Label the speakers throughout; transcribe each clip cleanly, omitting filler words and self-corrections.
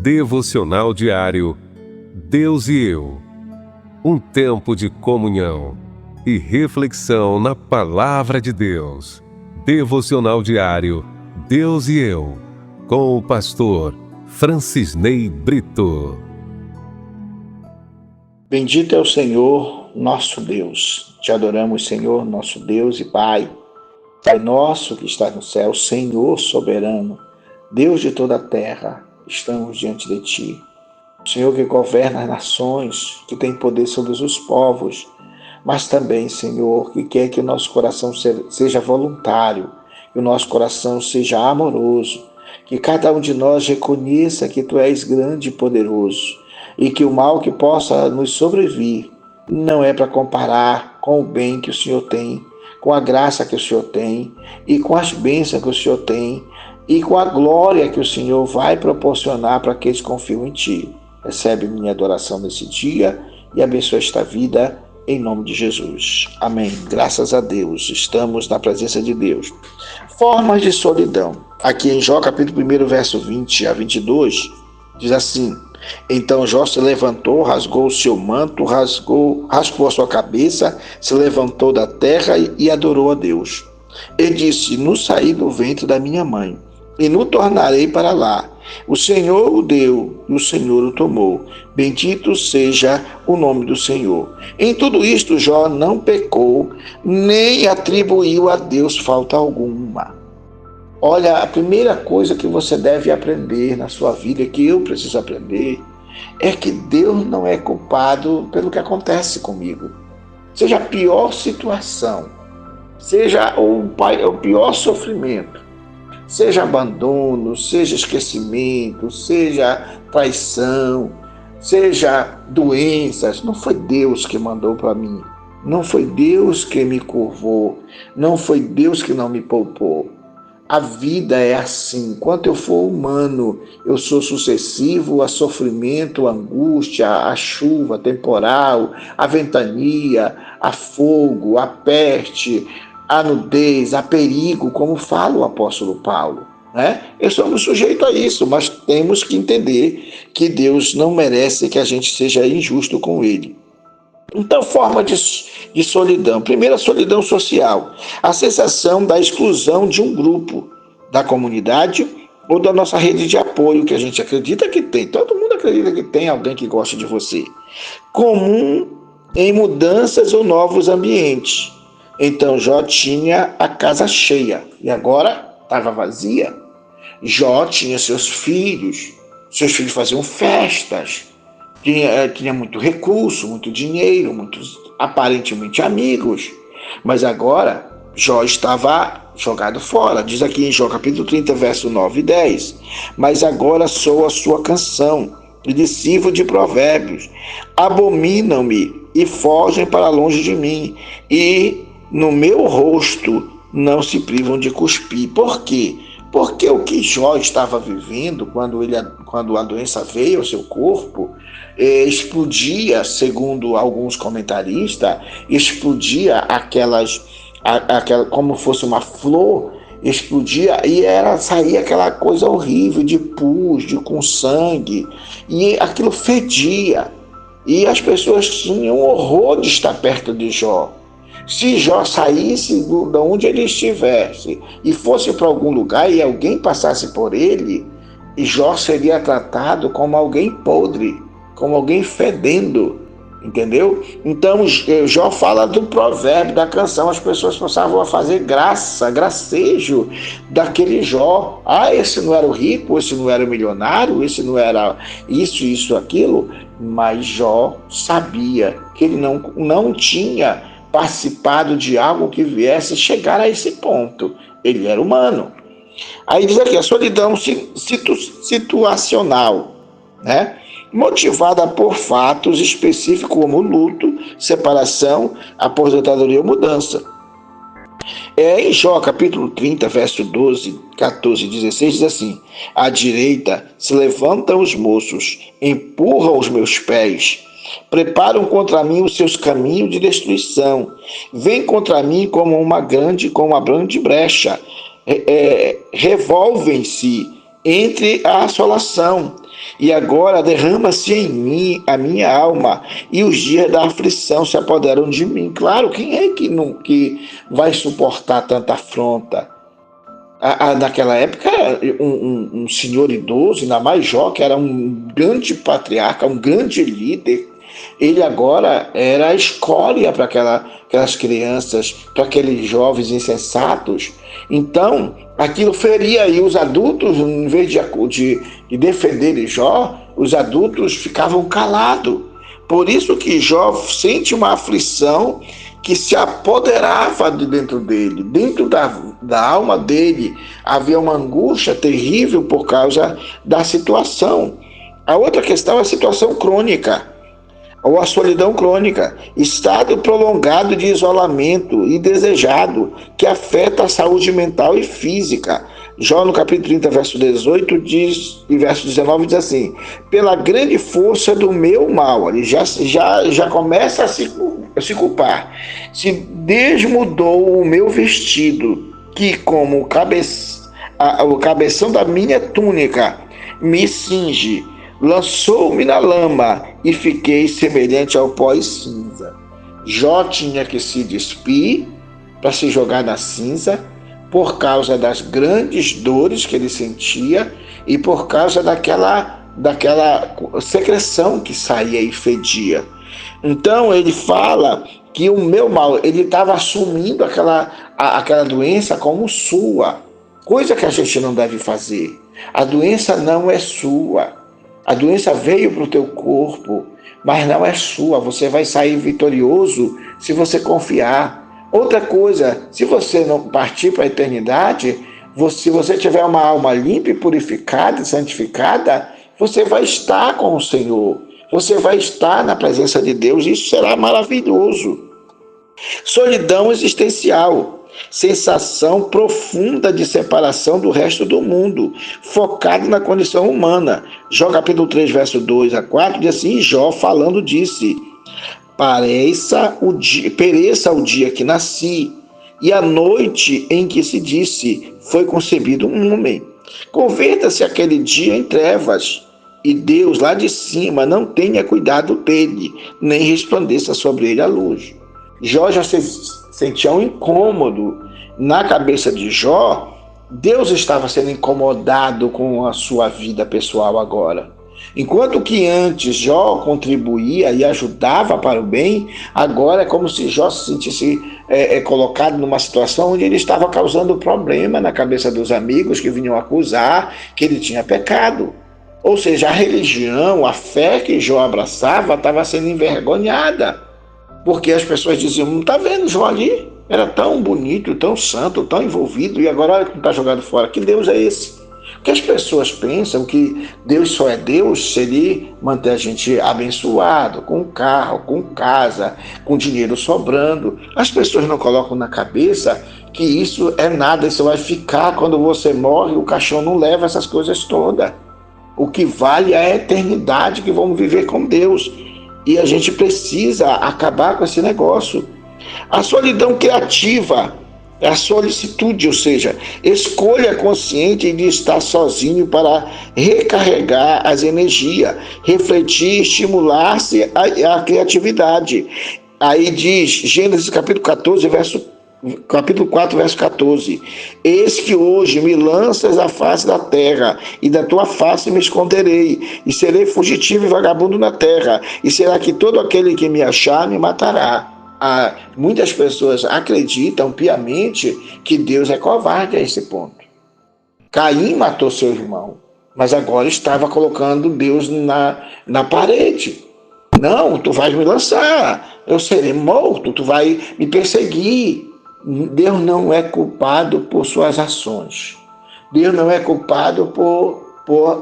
Speaker 1: Devocional diário Deus e eu. Um tempo de comunhão e reflexão na Palavra de Deus. Devocional diário Deus e eu, com o pastor Francisney Brito.
Speaker 2: Bendito é o Senhor, nosso Deus. Te adoramos, Senhor, nosso Deus e Pai. Pai nosso que está no céu, Senhor soberano, Deus de toda a terra, estamos diante de Ti. Senhor que governa as nações, que tem poder sobre os povos, mas também, Senhor, que quer que o nosso coração seja voluntário, que o nosso coração seja amoroso, que cada um de nós reconheça que Tu és grande e poderoso, e que o mal que possa nos sobrevir não é para comparar com o bem que o Senhor tem, com a graça que o Senhor tem, e com as bênçãos que o Senhor tem, e com a glória que o Senhor vai proporcionar para aqueles que confiam em Ti. Recebe minha adoração nesse dia e abençoa esta vida em nome de Jesus. Amém. Graças a Deus, estamos na presença de Deus. Formas de solidão. Aqui em Jó, capítulo 1, verso 20 a 22, diz assim: Então Jó se levantou, rasgou o seu manto, raspou a sua cabeça, se levantou da terra e adorou a Deus. Ele disse: No saí do ventre da minha mãe, e no tornarei para lá. O Senhor o deu, e o Senhor o tomou. Bendito seja o nome do Senhor. Em tudo isto, Jó não pecou, nem atribuiu a Deus falta alguma. Olha, a primeira coisa que você deve aprender na sua vida, que eu preciso aprender, é que Deus não é culpado pelo que acontece comigo. Seja a pior situação, seja o pior sofrimento, seja abandono, seja esquecimento, seja traição, seja doenças, não foi Deus que mandou para mim, não foi Deus que me curvou, não foi Deus que não me poupou. A vida é assim, enquanto eu for humano, eu sou sucessivo a sofrimento, a angústia, a chuva temporal, a ventania, a fogo, a peste, a nudez, a perigo, como fala o apóstolo Paulo, né? Estamos sujeitos a isso, mas temos que entender que Deus não merece que a gente seja injusto com Ele. Então, forma de solidão. Primeiro, a solidão social. A sensação da exclusão de um grupo, da comunidade ou da nossa rede de apoio, que a gente acredita que tem. Todo mundo acredita que tem alguém que gosta de você. Comum em mudanças ou novos ambientes. Então, Jó tinha a casa cheia e agora estava vazia. Jó tinha seus filhos faziam festas, tinha muito recurso, muito dinheiro, muitos aparentemente amigos, mas agora Jó estava jogado fora. Diz aqui em Jó capítulo 30, verso 9 e 10, mas agora sou a sua canção e discípulo de provérbios, abominam-me e fogem para longe de mim, e no meu rosto não se privam de cuspir. Por quê? Porque o que Jó estava vivendo quando a doença veio ao seu corpo, explodia, segundo alguns comentaristas, explodia aquela como fosse uma flor, explodia e saía aquela coisa horrível de pus, com sangue, e aquilo fedia. E as pessoas tinham horror de estar perto de Jó. Se Jó saísse de onde ele estivesse e fosse para algum lugar e alguém passasse por ele, Jó seria tratado como alguém podre, como alguém fedendo, entendeu? Então Jó fala do provérbio, da canção, as pessoas passavam a fazer gracejo daquele Jó. Esse não era o rico, esse não era o milionário, esse não era isso, aquilo, mas Jó sabia que ele não tinha participado de algo que viesse chegar a esse ponto. Ele era humano. Aí diz aqui, a solidão situacional, né? Motivada por fatos específicos como luto, separação, aposentadoria ou mudança. Em Jó capítulo 30, verso 12, 14 e 16, diz assim: à direita se levantam os moços, empurram os meus pés, preparam contra mim os seus caminhos de destruição, vêm contra mim como uma grande brecha, revolvem-se entre a assolação. E agora derrama-se em mim a minha alma, e os dias da aflição se apoderam de mim. Claro, quem é que vai suportar tanta afronta? Naquela época, um senhor idoso, ainda mais Jó, que era um grande patriarca, um grande líder, ele agora era a escória para aquelas crianças, para aqueles jovens insensatos. Então, aquilo feria aí os adultos, em vez de defenderem Jó, os adultos ficavam calados. Por isso que Jó sente uma aflição que se apoderava de dentro dele, dentro da alma dele, havia uma angústia terrível por causa da situação. A outra questão é a situação crônica, ou a solidão crônica, estado prolongado de isolamento indesejado, que afeta a saúde mental e física. Jó, no capítulo 30, verso 18 e verso 19, diz assim: pela grande força do meu mal, ele já começa a se culpar. Se desmudou o meu vestido, que como o cabeção da minha túnica me cinge, lançou-me na lama e fiquei semelhante ao pó e cinza. Jó tinha que se despir para se jogar na cinza por causa das grandes dores que ele sentia e por causa daquela secreção que saía e fedia. Então ele fala que o meu mal, ele estava assumindo aquela doença como sua, coisa que a gente não deve fazer. A doença não é sua. A doença veio para o teu corpo, mas não é sua. Você vai sair vitorioso se você confiar. Outra coisa, se você não partir para a eternidade, se você tiver uma alma limpa, purificada e santificada, você vai estar com o Senhor. Você vai estar na presença de Deus. Isso será maravilhoso. Solidão existencial. Sensação profunda de separação do resto do mundo, focado na condição humana. Jó capítulo 3, verso 2 a 4, diz assim: Jó falando disse: pereça o dia que nasci, e a noite em que se disse, foi concebido um homem. Converta-se aquele dia em trevas, e Deus lá de cima não tenha cuidado dele, nem resplandeça sobre ele a luz. Jó já sentia um incômodo. Na cabeça de Jó, Deus estava sendo incomodado com a sua vida pessoal agora. Enquanto que antes Jó contribuía e ajudava para o bem, agora é como se Jó se sentisse colocado numa situação onde ele estava causando problema na cabeça dos amigos que vinham acusar que ele tinha pecado. Ou seja, a religião, a fé que Jó abraçava estava sendo envergonhada. Porque as pessoas diziam: não está vendo Jó ali? Era tão bonito, tão santo, tão envolvido, e agora olha que está jogado fora. Que Deus é esse? Porque as pessoas pensam que Deus só é Deus se Ele manter a gente abençoado, com carro, com casa, com dinheiro sobrando. As pessoas não colocam na cabeça que isso é nada, isso vai ficar quando você morre, o caixão não leva essas coisas todas. O que vale é a eternidade que vamos viver com Deus. E a gente precisa acabar com esse negócio. A solidão criativa é a solicitude, ou seja, escolha consciente de estar sozinho para recarregar as energias, refletir, estimular-se a criatividade. Aí diz, Gênesis capítulo 4, verso 14: eis que hoje me lanças à face da terra, e da tua face me esconderei, e serei fugitivo e vagabundo na terra, e será que todo aquele que me achar me matará. Muitas pessoas acreditam piamente que Deus é covarde a esse ponto. Caim matou seu irmão, mas agora estava colocando Deus na parede. Não, tu vais me lançar, eu serei morto, tu vai me perseguir. Deus não é culpado por suas ações. Deus não é culpado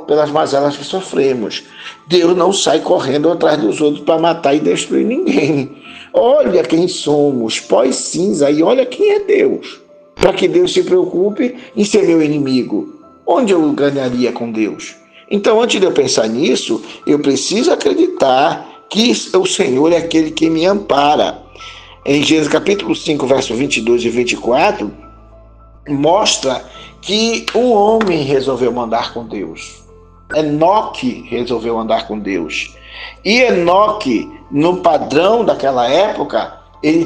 Speaker 2: pelas mazelas que sofremos. Deus não sai correndo atrás dos outros para matar e destruir ninguém. Olha quem somos, pó e cinza, e olha quem é Deus. Para que Deus se preocupe em ser meu inimigo. Onde eu ganharia com Deus? Então, antes de eu pensar nisso, eu preciso acreditar que o Senhor é aquele que me ampara. Em Gênesis capítulo 5, verso 22 e 24, mostra que um homem resolveu andar com Deus. Enoque resolveu andar com Deus. E Enoque, no padrão daquela época, ele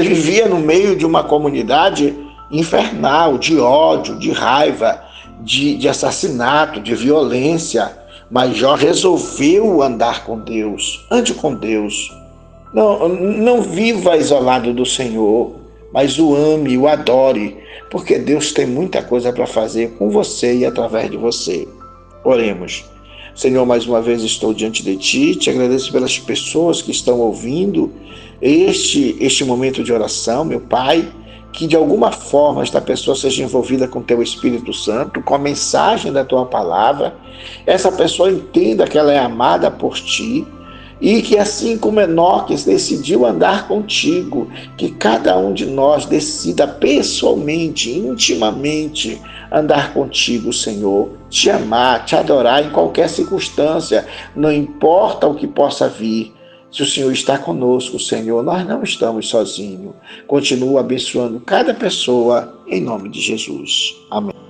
Speaker 2: vivia no meio de uma comunidade infernal, de ódio, de raiva, de assassinato, de violência. Mas Jó resolveu andar com Deus. Ande com Deus. Não viva isolado do Senhor, mas o ame, o adore, porque Deus tem muita coisa para fazer com você e através de você. Oremos. Senhor, mais uma vez estou diante de Ti, te agradeço pelas pessoas que estão ouvindo este momento de oração, meu Pai, que de alguma forma esta pessoa seja envolvida com Teu Espírito Santo, com a mensagem da Tua palavra, essa pessoa entenda que ela é amada por Ti, e que assim como Enoque decidiu andar contigo, que cada um de nós decida pessoalmente, intimamente, andar contigo, Senhor, te amar, te adorar em qualquer circunstância, não importa o que possa vir. Se o Senhor está conosco, Senhor, nós não estamos sozinhos. Continua abençoando cada pessoa, em nome de Jesus. Amém.